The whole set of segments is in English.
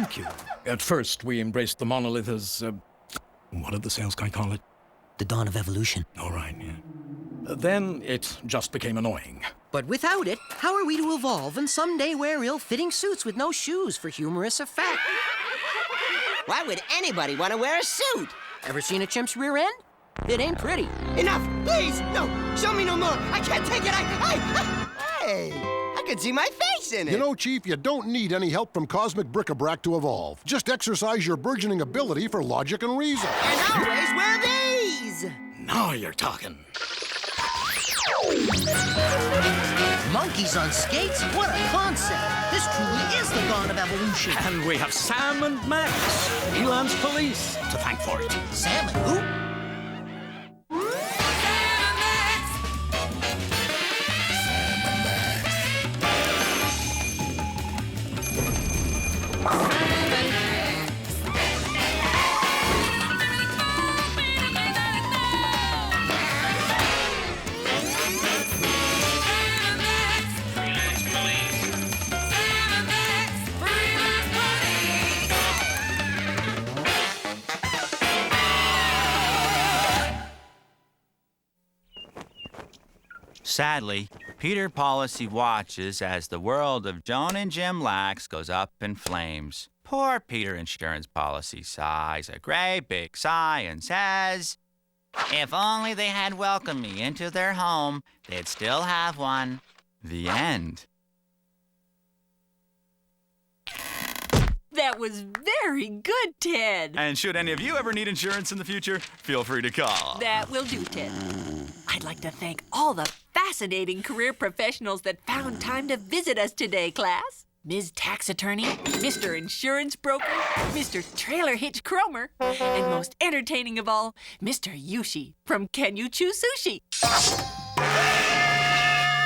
Thank you. At first, we embraced the monolith as, what did the sales guy call it? The dawn of evolution. All right, yeah. Then it just became annoying. But without it, how are we to evolve and someday wear ill-fitting suits with no shoes for humorous effect? Why would anybody want to wear a suit? Ever seen a chimp's rear end? It ain't pretty. Enough! Please! No! Show me no more! I can't take it! Hey! I could see my face in it! You know, Chief, you don't need any help from cosmic bric-a-brac to evolve. Just exercise your burgeoning ability for logic and reason. And always wear these! Now you're talking. Monkeys on skates? What a concept! This truly is the dawn of evolution. And we have Sam and Max, Freelance police, to thank for it. Sam and who? Sadly, Peter Policy watches as the world of Joan and Jim Lax goes up in flames. Poor Peter Insurance Policy sighs a great big sigh and says, "If only they had welcomed me into their home, they'd still have one." The end. That was very good, Ted. And should any of you ever need insurance in the future, feel free to call. That will do, Ted. I'd like to thank all the fascinating career professionals that found time to visit us today, class. Ms. Tax Attorney, Mr. Insurance Broker, Mr. Trailer Hitch Cromer, and most entertaining of all, Mr. Yushi from Can You Chew Sushi.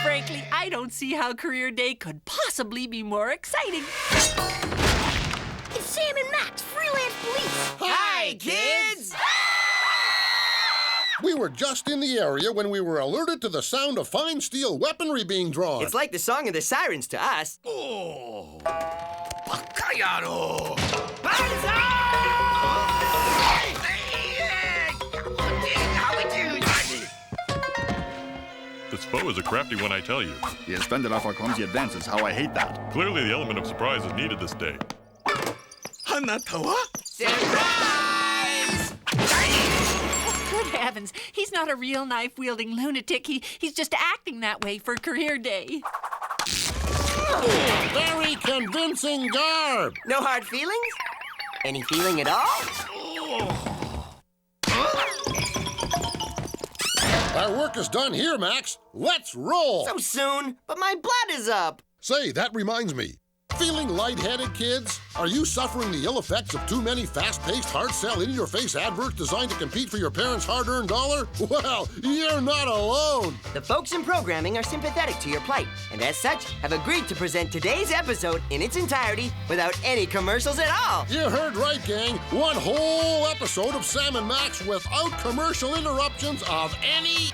Frankly, I don't see how Career Day could possibly be more exciting. It's Sam and Max, Freelance Police. Hi, kids! We were just in the area when we were alerted to the sound of fine steel weaponry being drawn. It's like the song of the sirens to us. Oh, Bakayaro! This foe is a crafty one, I tell you. He has fended off our clumsy advances. How I hate that. Clearly, the element of surprise is needed this day. Hanatawa? Surprise! Good heavens, he's not a real knife-wielding lunatic. He's just acting that way for Career Day. Very convincing garb. No hard feelings? Any feeling at all? Our work is done here, Max. Let's roll. So soon, but my blood is up. Say, that reminds me. Feeling lightheaded, kids? Are you suffering the ill effects of too many fast-paced, hard-sell, in-your-face adverts designed to compete for your parents' hard-earned dollar? Well, you're not alone. The folks in programming are sympathetic to your plight, and as such, have agreed to present today's episode in its entirety without any commercials at all. You heard right, gang. One whole episode of Sam and Max without commercial interruptions of any...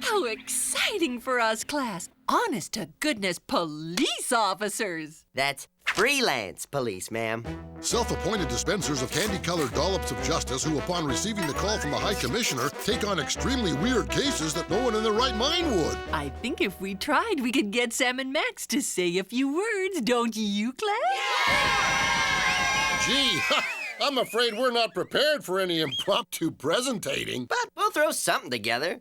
How exciting for us, class. Honest to goodness police officers. That's freelance police, ma'am. Self-appointed dispensers of candy-colored dollops of justice who, upon receiving the call from the High Commissioner, take on extremely weird cases that no one in their right mind would. I think if we tried, we could get Sam and Max to say a few words, don't you, class? Gee, I'm afraid we're not prepared for any impromptu presentating. But we'll throw something together.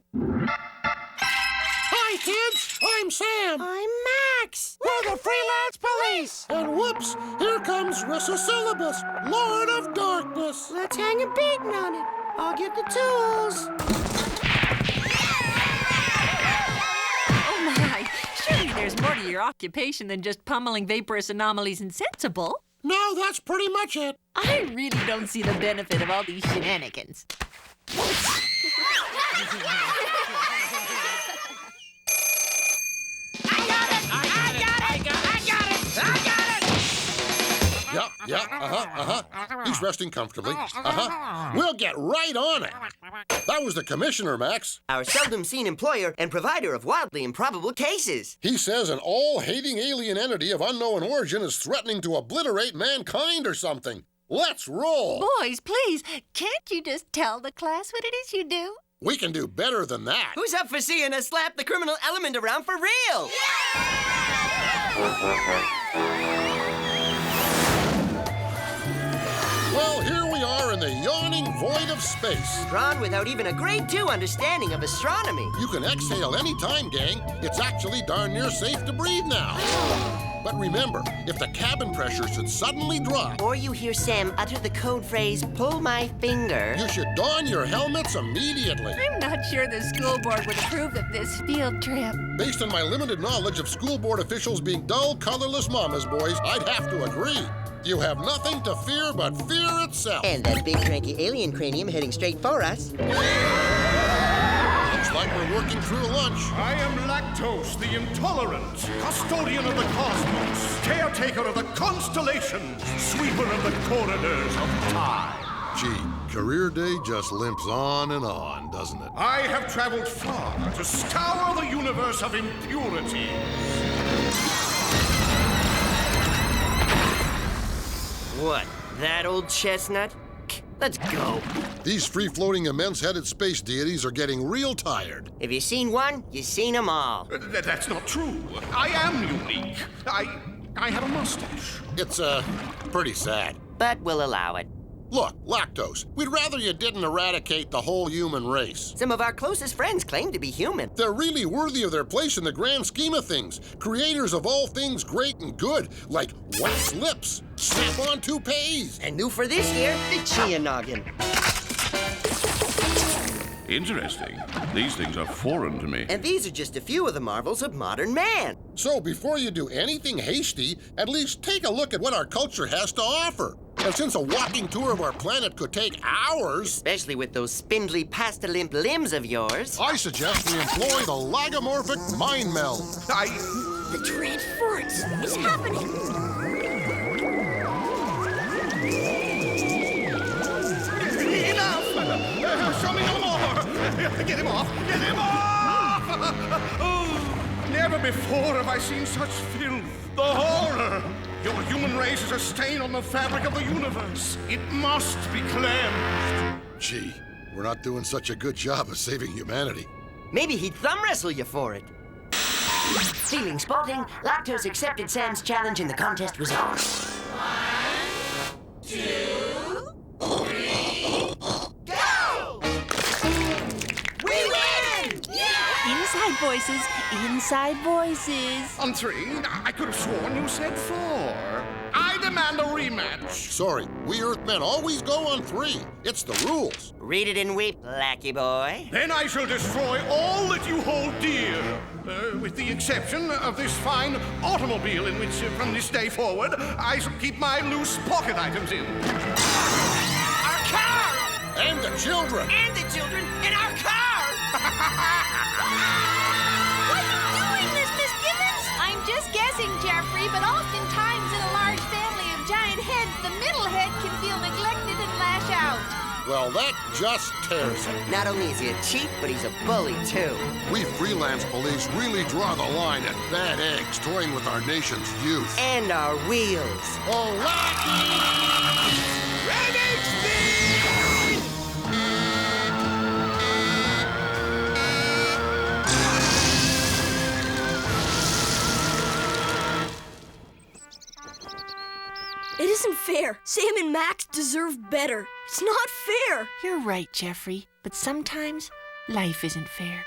Hi, kids. I'm Sam. I'm Max. We're the Freelance Police. And whoops, here comes Resuscilibus, Lord of Darkness. Let's hang a beating on it. I'll get the tools. Oh, my. Surely there's more to your occupation than just pummeling vaporous anomalies insensible. No, that's pretty much it. I really don't see the benefit of all these shenanigans. He's resting comfortably. We'll get right on it. That was the commissioner, Max. Our seldom-seen employer and provider of wildly improbable cases. He says an all-hating alien entity of unknown origin is threatening to obliterate mankind or something. Let's roll. Boys, please, can't you just tell the class what it is you do? We can do better than that. Who's up for seeing us slap the criminal element around for real? Well, here we are in the yawning void of space. Drawn without even a grade 2 understanding of astronomy. You can exhale anytime, gang. It's actually darn near safe to breathe now. But remember, if the cabin pressure should suddenly drop, or you hear Sam utter the code phrase, pull my finger, you should don your helmets immediately. I'm not sure the school board would approve of this field trip. Based on my limited knowledge of school board officials being dull, colorless mama's boys, I'd have to agree. You have nothing to fear but fear itself. And that big cranky alien cranium heading straight for us. Looks like we're working through lunch. I am Lactose, the intolerant, custodian of the cosmos, caretaker of the constellations, sweeper of the corridors of time. Gee, career day just limps on and on, doesn't it? I have traveled far to scour the universe of impurities. What, that old chestnut? Let's go. These free-floating, immense-headed space deities are getting real tired. If you've seen one, you've seen them all. That's not true. I am unique. I have a mustache. It's, pretty sad. But we'll allow it. Look, Lactose, we'd rather you didn't eradicate the whole human race. Some of our closest friends claim to be human. They're really worthy of their place in the grand scheme of things. Creators of all things great and good, like wax lips, snap-on toupees. And new for this year, the Chia Noggin. Interesting. These things are foreign to me. And these are just a few of the marvels of modern man. So before you do anything hasty, at least take a look at what our culture has to offer. And since a walking tour of our planet could take hours... Especially with those spindly, pasta-limp limbs of yours. I suggest we employ the lagomorphic mind meld. The transference is happening. Enough! Show me no more! Get him off! Get him off! Oh, never before have I seen such filth. The horror! Your human race is a stain on the fabric of the universe. It must be cleansed. Gee, we're not doing such a good job of saving humanity. Maybe he'd thumb wrestle you for it. Feeling sporting, Lactose accepted Sam's challenge and the contest was on. 1, 2, 3, go! We win! Yeah! Inside voices, inside voices. On 3, I could have sworn you said 4. I demand a rematch. Sorry, we Earthmen always go on 3. It's the rules. Read it and weep, lackey boy. Then I shall destroy all that you hold dear. With the exception of this fine automobile in which, from this day forward, I shall keep my loose pocket items in. Our car! And the children! And the children in our car! Why are you doing this, Miss Gibbons? I'm just guessing, Jeffrey, but oftentimes in a large family of giant heads, the middle head can feel neglected and lash out. Well, that just tears it. Not only is he a cheat, but he's a bully, too. We freelance police really draw the line at bad eggs toying with our nation's youth. And our wheels. Oh, Rocky! Ready, speed! It isn't fair. Sam and Max deserve better. It's not fair. You're right, Jeffrey, but sometimes life isn't fair.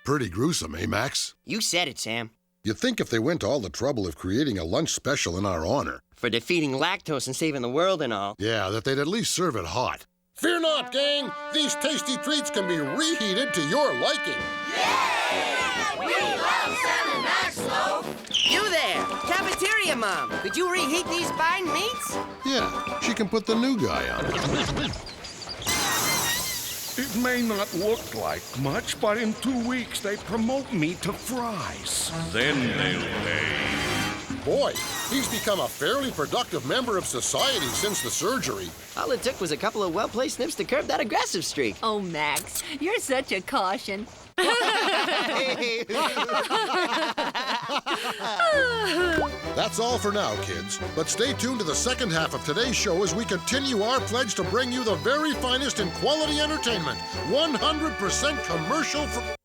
Pretty gruesome, eh, Max? You said it, Sam. You'd think if they went to all the trouble of creating a lunch special in our honor... For defeating Lactose and saving the world and all. Yeah, that they'd at least serve it hot. Fear not, gang! These tasty treats can be reheated to your liking. Yeah! We love Sam and Max, Loaf! You there! Cafeteria Mom! Could you reheat these fine meats? Yeah, she can put the new guy on. It may not look like much, but in 2 weeks they promote me to fries. Then they'll pay. boy, he's become a fairly productive member of society since the surgery. All it took was a couple of well-placed snips to curb that aggressive streak. Oh, Max, you're such a caution. That's all for now, kids. But stay tuned to the second half of today's show as we continue our pledge to bring you the very finest in quality entertainment. 100% commercial-free.